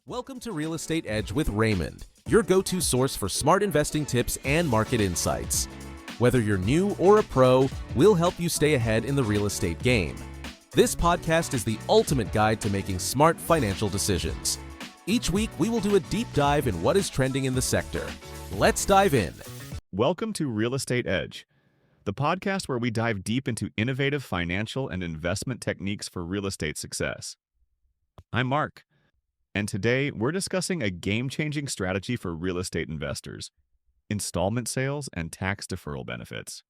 Welcome to Real Estate Edge with Raymond, your go-to source for smart investing tips and market insights. Whether you're new or a pro, we'll help you stay ahead in the real estate game. This podcast is the ultimate guide to making smart financial decisions. Each week, we will do a deep dive in what is trending in the sector. Let's dive in. Welcome to Real Estate Edge, the podcast where we dive deep into innovative financial and investment techniques for real estate success. I'm Mark, and today we're discussing a game-changing strategy for real estate investors: installment sales and tax deferral benefits.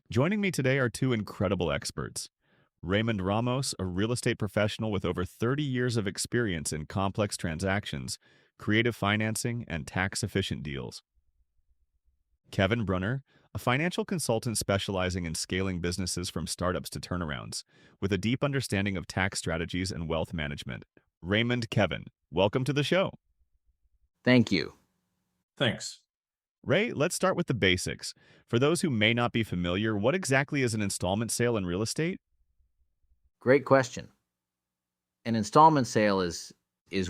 Joining me today are two incredible experts: Raymond Ramos, a real estate professional with over 30 years of experience in complex transactions, creative financing, and tax-efficient deals. Kevin Brunner, a financial consultant specializing in scaling businesses from startups to turnarounds, with a deep understanding of tax strategies and wealth management. Raymond, Kevin, welcome to the show. Thank you. Thanks. Ray, let's start with the basics. For those who may not be familiar, what exactly is an installment sale in real estate? Great question. An installment sale is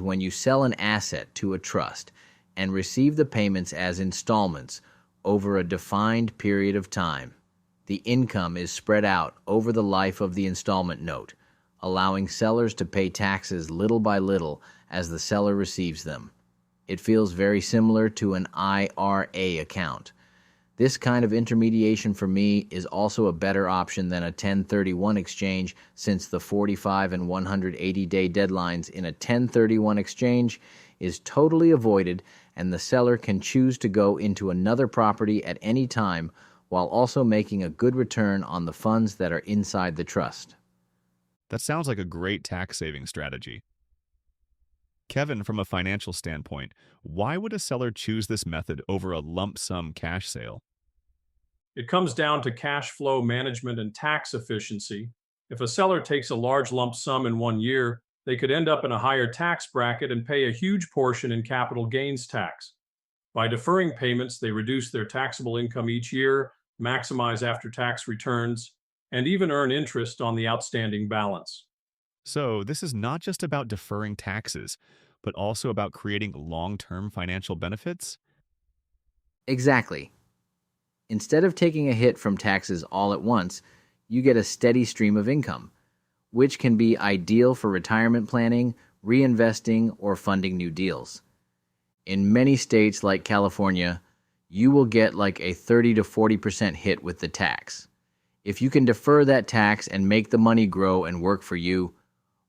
when you sell an asset to a trust and receive the payments as installments over a defined period of time. The income is spread out over the life of the installment note, allowing sellers to pay taxes little by little as the seller receives them. It feels very similar to an IRA account. This kind of intermediation for me is also a better option than a 1031 exchange, since the 45 and 180-day deadlines in a 1031 exchange is totally avoided, and the seller can choose to go into another property at any time while also making a good return on the funds that are inside the trust. That sounds like a great tax-saving strategy. Kevin, from a financial standpoint, why would a seller choose this method over a lump sum cash sale? It comes down to cash flow management and tax efficiency. If a seller takes a large lump sum in 1 year, they could end up in a higher tax bracket and pay a huge portion in capital gains tax. By deferring payments, they reduce their taxable income each year, maximize after-tax returns, and even earn interest on the outstanding balance. So this is not just about deferring taxes, but also about creating long-term financial benefits? Exactly. Instead of taking a hit from taxes all at once, you get a steady stream of income, which can be ideal for retirement planning, reinvesting, or funding new deals. In many states like California, you will get like a 30 to 40% hit with the tax. If you can defer that tax and make the money grow and work for you,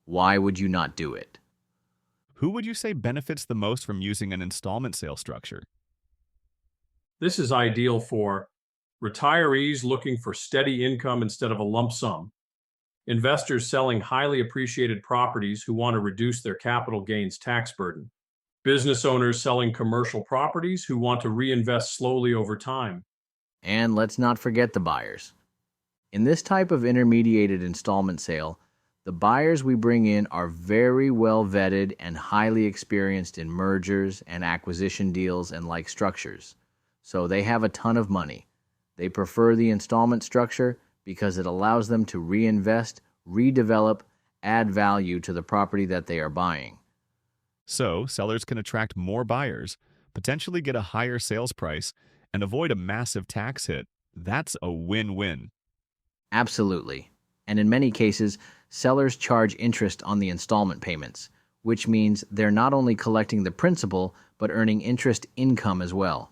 why would you not do it? Who would you say benefits the most from using an installment sale structure? This is ideal for retirees looking for steady income instead of a lump sum, investors selling highly appreciated properties who want to reduce their capital gains tax burden, business owners selling commercial properties who want to reinvest slowly over time. And let's not forget the buyers. In this type of intermediated installment sale, the buyers we bring in are very well vetted and highly experienced in mergers and acquisition deals and like structures. So they have a ton of money. They prefer the installment structure because it allows them to reinvest, redevelop, add value to the property that they are buying. So sellers can attract more buyers, potentially get a higher sales price, and avoid a massive tax hit. That's a win-win. Absolutely. And in many cases, sellers charge interest on the installment payments, which means they're not only collecting the principal, but earning interest income as well.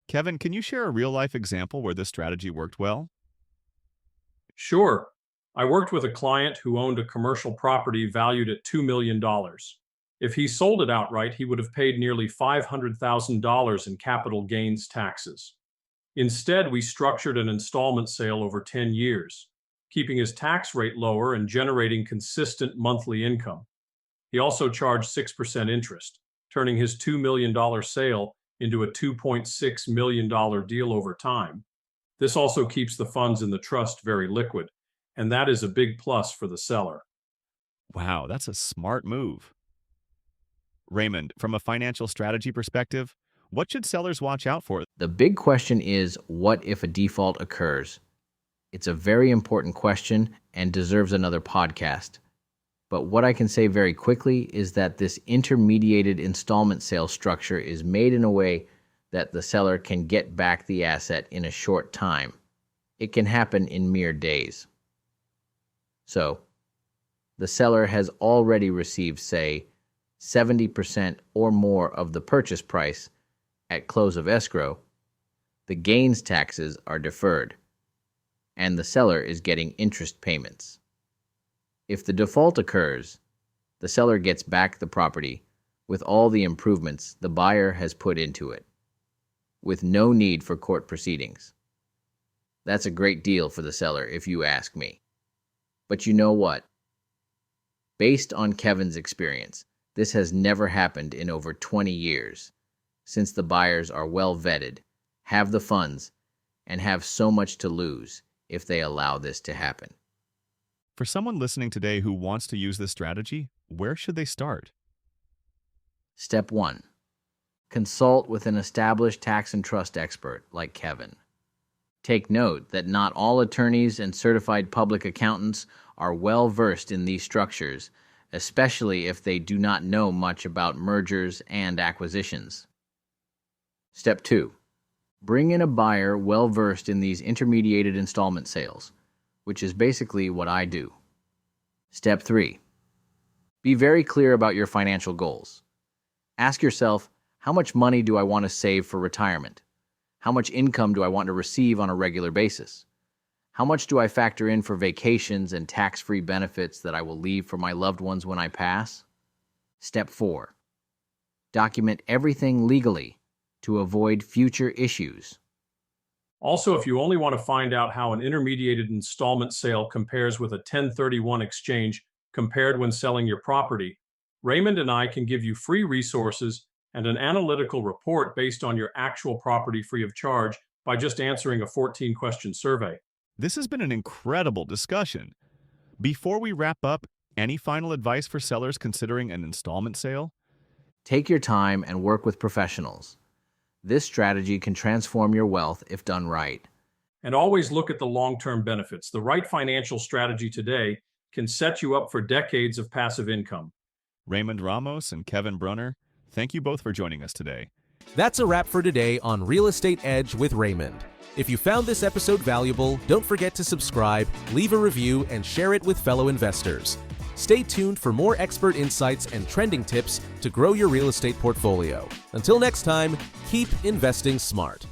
Kevin, can you share a real-life example where this strategy worked well? Sure. I worked with a client who owned a commercial property valued at $2 million. If he sold it outright, he would have paid nearly $500,000 in capital gains taxes. Instead, we structured an installment sale over 10 years, keeping his tax rate lower and generating consistent monthly income. He also charged 6% interest, turning his $2 million sale into a $2.6 million deal over time. This also keeps the funds in the trust very liquid, and that is a big plus for the seller. Wow, that's a smart move. Raymond, from a financial strategy perspective, what should sellers watch out for? The big question is, what if a default occurs? It's a very important question and deserves another podcast. But what I can say very quickly is that this intermediated installment sale structure is made in a way that the seller can get back the asset in a short time. It can happen in mere days. So, the seller has already received, say, 70% or more of the purchase price at close of escrow. The gains taxes are deferred, and the seller is getting interest payments. If the default occurs, the seller gets back the property with all the improvements the buyer has put into it, with no need for court proceedings. That's a great deal for the seller, if you ask me. But you know what? Based on Kevin's experience, this has never happened in over 20 years, since the buyers are well vetted, have the funds, and have so much to lose if they allow this to happen. For someone listening today who wants to use this strategy, where should they start? Step 1. Consult with an established tax and trust expert like Kevin. Take note that not all attorneys and certified public accountants are well versed in these structures, especially if they do not know much about mergers and acquisitions. Step 2. Bring in a buyer well versed in these intermediated installment sales, which is basically what I do. Step 3. Be very clear about your financial goals. Ask yourself, how much money do I want to save for retirement? How much income do I want to receive on a regular basis? How much do I factor in for vacations and tax-free benefits that I will leave for my loved ones when I pass? Step 4. Document everything legally to avoid future issues. Also, if you only want to find out how an intermediated installment sale compares with a 1031 exchange compared when selling your property, Raymond and I can give you free resources and an analytical report based on your actual property free of charge by just answering a 14-question survey. This has been an incredible discussion. Before we wrap up, any final advice for sellers considering an installment sale? Take your time and work with professionals. This strategy can transform your wealth if done right. And always look at the long-term benefits. The right financial strategy today can set you up for decades of passive income. Raymond Ramos and Kevin Brunner, thank you both for joining us today. That's a wrap for today on Real Estate Edge with Raymond. If you found this episode valuable, don't forget to subscribe, leave a review, and share it with fellow investors. Stay tuned for more expert insights and trending tips to grow your real estate portfolio. Until next time, keep investing smart.